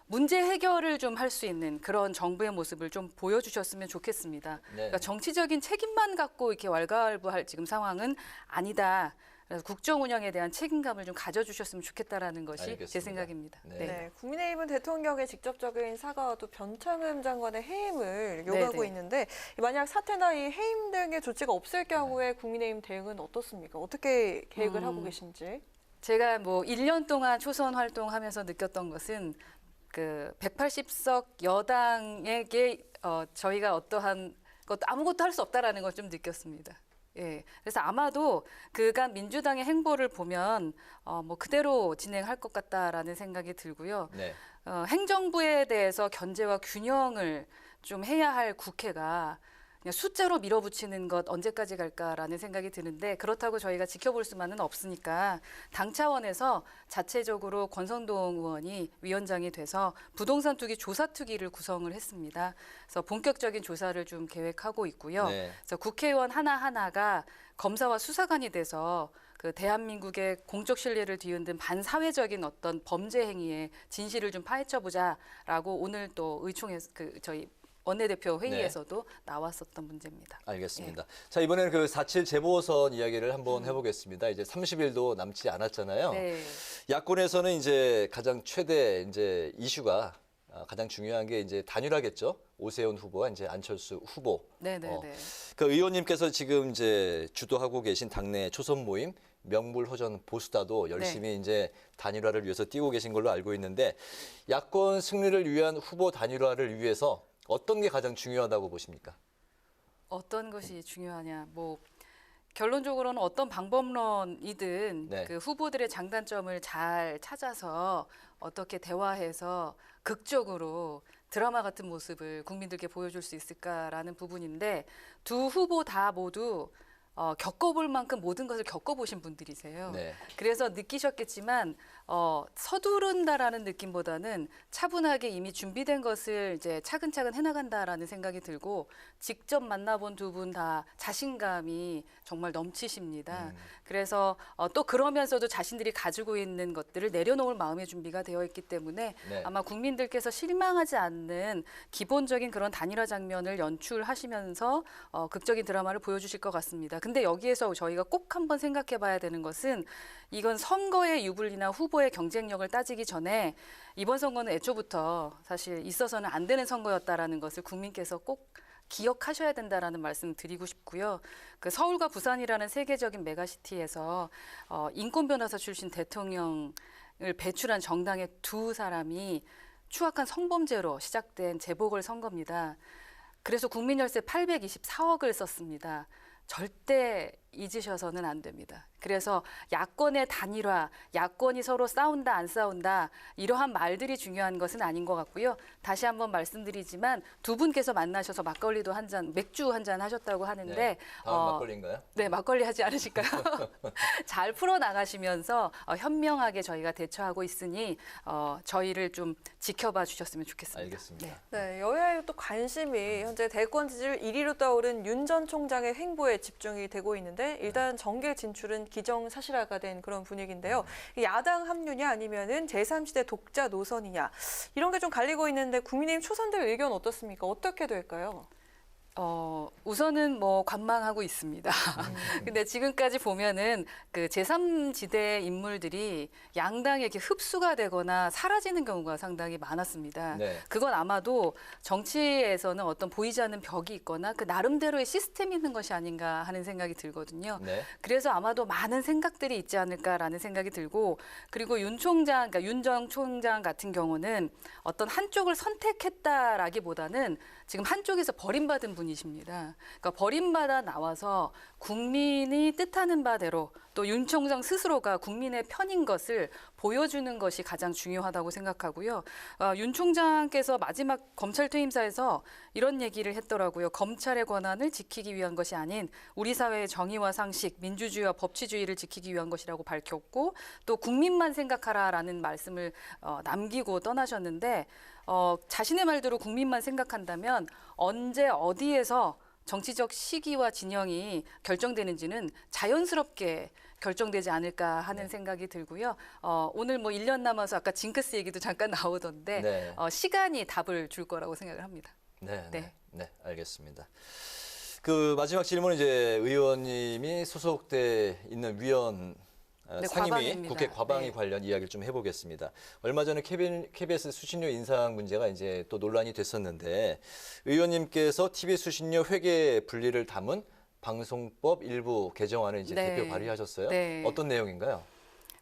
문제 해결을 좀 할 수 있는 그런 정부의 모습을 좀 보여주셨으면 좋겠습니다. 네. 그러니까 정치적인 책임만 갖고 이렇게 왈가왈부할 지금 상황은 아니다. 그래서 국정 운영에 대한 책임감을 좀 가져주셨으면 좋겠다라는 것이 알겠습니다. 제 생각입니다. 네. 네, 국민의힘은 대통령의 직접적인 사과와 또 변창흠 장관의 해임을 요구하고 네네. 있는데 만약 사퇴나 이 해임 등의 조치가 없을 경우에 국민의힘 대응은 어떻습니까? 어떻게 계획을 하고 계신지? 제가 뭐 1년 동안 초선 활동하면서 느꼈던 것은 그 180석 여당에게 저희가 어떠한 것도 아무것도 할 수 없다라는 걸 좀 느꼈습니다. 예, 그래서 아마도 그간 민주당의 행보를 보면 뭐 그대로 진행할 것 같다라는 생각이 들고요. 네. 행정부에 대해서 견제와 균형을 좀 해야 할 국회가 그냥 숫자로 밀어붙이는 것 언제까지 갈까라는 생각이 드는데 그렇다고 저희가 지켜볼 수만은 없으니까 당 차원에서 자체적으로 권성동 의원이 위원장이 돼서 부동산 투기 조사 투기를 구성을 했습니다. 그래서 본격적인 조사를 좀 계획하고 있고요. 네. 그래서 국회의원 하나하나가 검사와 수사관이 돼서 그 대한민국의 공적 신뢰를 뒤흔든 반사회적인 어떤 범죄 행위의 진실을 좀 파헤쳐보자라고 오늘 또 의총에서 저희 원내대표 회의에서도 나왔었던 문제입니다. 알겠습니다. 자, 이번에는 그 4.7 재보선 이야기를 한번 해보겠습니다. 이제 30일도 남지 않았잖아요. 네. 야권에서는 이제 가장 최대 이제 이슈가 가장 중요한 게 이제 단일화겠죠. 오세훈 후보와 이제 안철수 후보. 네네네. 그 의원님께서 지금 이제 주도하고 계신 당내 초선 모임 명불허전 보수다도 열심히 이제 단일화를 위해서 뛰고 계신 걸로 알고 있는데 야권 승리를 위한 후보 단일화를 위해서 어떤 게 가장 중요하다고 보십니까? 어떤 것이 중요하냐? 뭐 결론적으로는 어떤 방법론이든 네. 그 후보들의 장단점을 잘 찾아서 어떻게 대화해서 극적으로 드라마 같은 모습을 국민들께 보여줄 수 있을까라는 부분인데 두 후보 다 모두 겪어볼 만큼 모든 것을 겪어보신 분들이세요. 네. 그래서 느끼셨겠지만 서두른다라는 느낌보다는 차분하게 이미 준비된 것을 이제 차근차근 해나간다라는 생각이 들고 직접 만나본 두 분 다 자신감이 정말 넘치십니다. 그래서 또 그러면서도 자신들이 가지고 있는 것들을 내려놓을 마음의 준비가 되어 있기 때문에 네. 아마 국민들께서 실망하지 않는 기본적인 그런 단일화 장면을 연출하시면서 극적인 드라마를 보여주실 것 같습니다. 근데 여기에서 저희가 꼭 한번 생각해 봐야 되는 것은 이건 선거의 유불리나 후보의 경쟁력을 따지기 전에 이번 선거는 애초부터 사실 있어서는 안 되는 선거였다라는 것을 국민께서 꼭 기억하셔야 된다라는 말씀 드리고 싶고요. 그 서울과 부산이라는 세계적인 메가시티에서 인권 변호사 출신 대통령을 배출한 정당의 두 사람이 추악한 성범죄로 시작된 재보궐 선거입니다. 그래서 국민열세 824억을 썼습니다. 절대 잊으셔서는 안 됩니다. 그래서 야권의 단일화, 야권이 서로 싸운다 안 싸운다 이러한 말들이 중요한 것은 아닌 것 같고요. 다시 한번 말씀드리지만 두 분께서 만나셔서 막걸리도 한 잔, 맥주 한 잔 하셨다고 하는데 네, 다음 막걸리인가요? 네, 막걸리 하지 않으실까요? 잘 풀어나가시면서 현명하게 저희가 대처하고 있으니 저희를 좀 지켜봐 주셨으면 좋겠습니다. 알겠습니다. 네, 여야의 또 관심이 현재 대권 지지율 1위로 떠오른 윤 전 총장의 행보에 집중이 되고 있는데 일단 정계 진출은 기정사실화가 된 그런 분위기인데요. 야당 합류냐 아니면은 제3지대 독자 노선이냐 이런 게 좀 갈리고 있는데 국민의힘 초선들 의견 어떻습니까? 어떻게 될까요? 우선은 뭐 관망하고 있습니다. 근데 지금까지 보면은 그 제3지대 인물들이 양당에 이렇게 흡수가 되거나 사라지는 경우가 상당히 많았습니다. 네. 그건 아마도 정치에서는 어떤 보이지 않는 벽이 있거나 그 나름대로의 시스템이 있는 것이 아닌가 하는 생각이 들거든요. 네. 그래서 아마도 많은 생각들이 있지 않을까라는 생각이 들고 그리고 윤 총장, 그러니까 윤 전 총장 같은 경우는 어떤 한쪽을 선택했다라기보다는 지금 한쪽에서 버림받은 분이십니다. 그러니까 버림받아 나와서 국민이 뜻하는 바대로 또 윤 총장 스스로가 국민의 편인 것을 보여주는 것이 가장 중요하다고 생각하고요. 윤 총장께서 마지막 검찰 퇴임사에서 이런 얘기를 했더라고요. 검찰의 권한을 지키기 위한 것이 아닌 우리 사회의 정의와 상식, 민주주의와 법치주의를 지키기 위한 것이라고 밝혔고 또 국민만 생각하라라는 말씀을 남기고 떠나셨는데 자신의 말대로 국민만 생각한다면 언제 어디에서 정치적 시기와 진영이 결정되는지는 자연스럽게 결정되지 않을까 하는 생각이 들고요. 오늘 뭐 1년 남아서 아까 징크스 얘기도 잠깐 나오던데 네. 시간이 답을 줄 거라고 생각을 합니다. 네, 알겠습니다. 그 마지막 질문은 이제 의원님이 소속돼 있는 위원 상임위 과방입니다. 국회 과방위 네. 관련 이야기를 좀 해보겠습니다. 얼마 전에 KBS 수신료 인상 문제가 이제 또 논란이 됐었는데 의원님께서 TV 수신료 회계 분리를 담은 방송법 일부 개정안을 이제 네. 대표 발의하셨어요. 네. 어떤 내용인가요?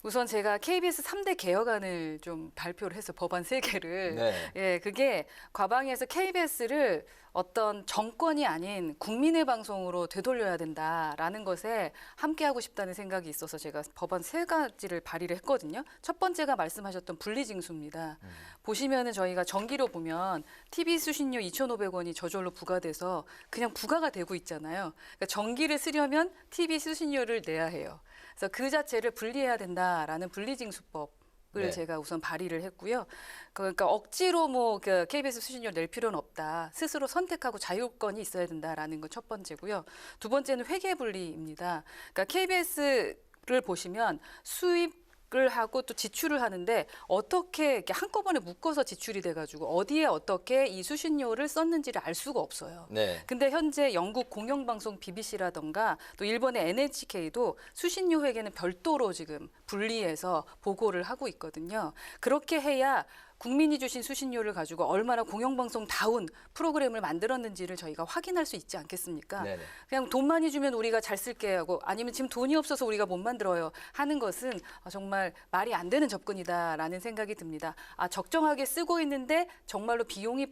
우선 제가 KBS 3대 개혁안을 좀 발표를 해서 법안 3개를 네. 예, 그게 과방위에서 KBS를 어떤 정권이 아닌 국민의 방송으로 되돌려야 된다라는 것에 함께하고 싶다는 생각이 있어서 제가 법안 3가지를 발의를 했거든요. 첫 번째가 말씀하셨던 분리징수입니다. 보시면은 저희가 정기로 보면 TV 수신료 2,500원이 저절로 부과돼서 그냥 부과가 되고 있잖아요. 그러니까 정기를 쓰려면 TV 수신료를 내야 해요. 그래서 그 자체를 분리해야 된다라는 분리징수법. 을 네. 제가 우선 발의를 했고요. 그러니까 억지로 뭐 그 KBS 수신료 낼 필요는 없다. 스스로 선택하고 자율권이 있어야 된다라는 건 첫 번째고요. 두 번째는 회계 분리입니다. 그러니까 KBS를 보시면 수입 을 하고 또 지출을 하는데 어떻게 이렇게 한꺼번에 묶어서 지출이 돼가지고 어디에 어떻게 이 수신료를 썼는지를 알 수가 없어요. 네. 근데 현재 영국 공영방송 BBC라던가 또 일본의 NHK도 수신료 회계는 별도로 지금 분리해서 보고를 하고 있거든요. 그렇게 해야 국민이 주신 수신료를 가지고 얼마나 공영방송다운 프로그램을 만들었는지를 저희가 확인할 수 있지 않겠습니까? 네네. 그냥 돈 많이 주면 우리가 잘 쓸게 하고 아니면 지금 돈이 없어서 우리가 못 만들어요 하는 것은 정말 말이 안 되는 접근이다라는 생각이 듭니다. 적정하게 쓰고 있는데 정말로 비용이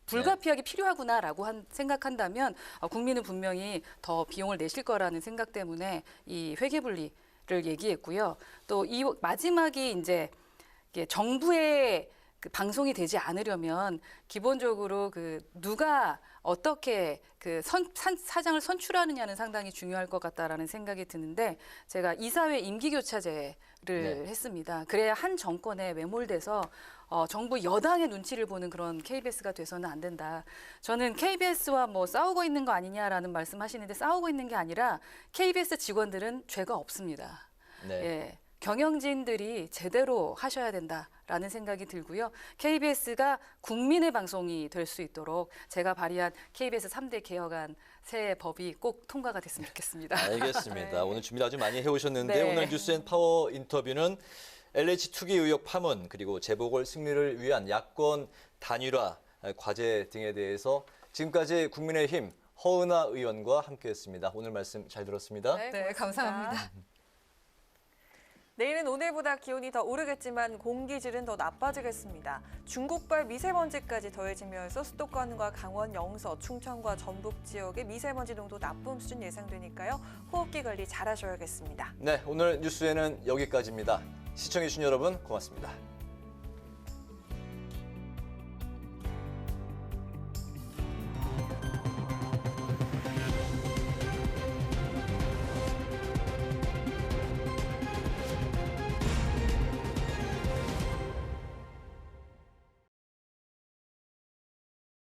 불가피하게 필요하구나라고 생각한다면 국민은 분명히 더 비용을 내실 거라는 생각 때문에 이 회계분리를 얘기했고요. 또 이 마지막이 이제 정부의 그 방송이 되지 않으려면 기본적으로 그 누가 어떻게 그 사장을 선출하느냐는 상당히 중요할 것 같다라는 생각이 드는데 제가 이사회 임기교차제를 했습니다. 그래야 한 정권에 매몰돼서 정부 여당의 눈치를 보는 그런 KBS가 돼서는 안 된다. 저는 KBS와 뭐 싸우고 있는 거 아니냐라는 말씀하시는데 싸우고 있는 게 아니라 KBS 직원들은 죄가 없습니다. 네. 예. 경영진들이 제대로 하셔야 된다라는 생각이 들고요. KBS가 국민의 방송이 될 수 있도록 제가 발의한 KBS 3대 개혁안 새 법이 꼭 통과가 됐으면 좋겠습니다. 알겠습니다. 네. 오늘 준비를 아주 많이 해오셨는데 네. 오늘 뉴스앤파워 인터뷰는 LH 투기 의혹 파문 그리고 재보궐 승리를 위한 야권 단일화 과제 등에 대해서 지금까지 국민의힘 허은하 의원과 함께했습니다. 오늘 말씀 잘 들었습니다. 네, 감사합니다. 내일은 오늘보다 기온이 더 오르겠지만 공기질은 더 나빠지겠습니다. 중국발 미세먼지까지 더해지면서 수도권과 강원, 영서, 충청과 전북 지역의 미세먼지 농도 나쁨 수준 예상되니까요. 호흡기 관리 잘하셔야겠습니다. 네, 오늘 뉴스에는 여기까지입니다. 시청해주신 여러분 고맙습니다.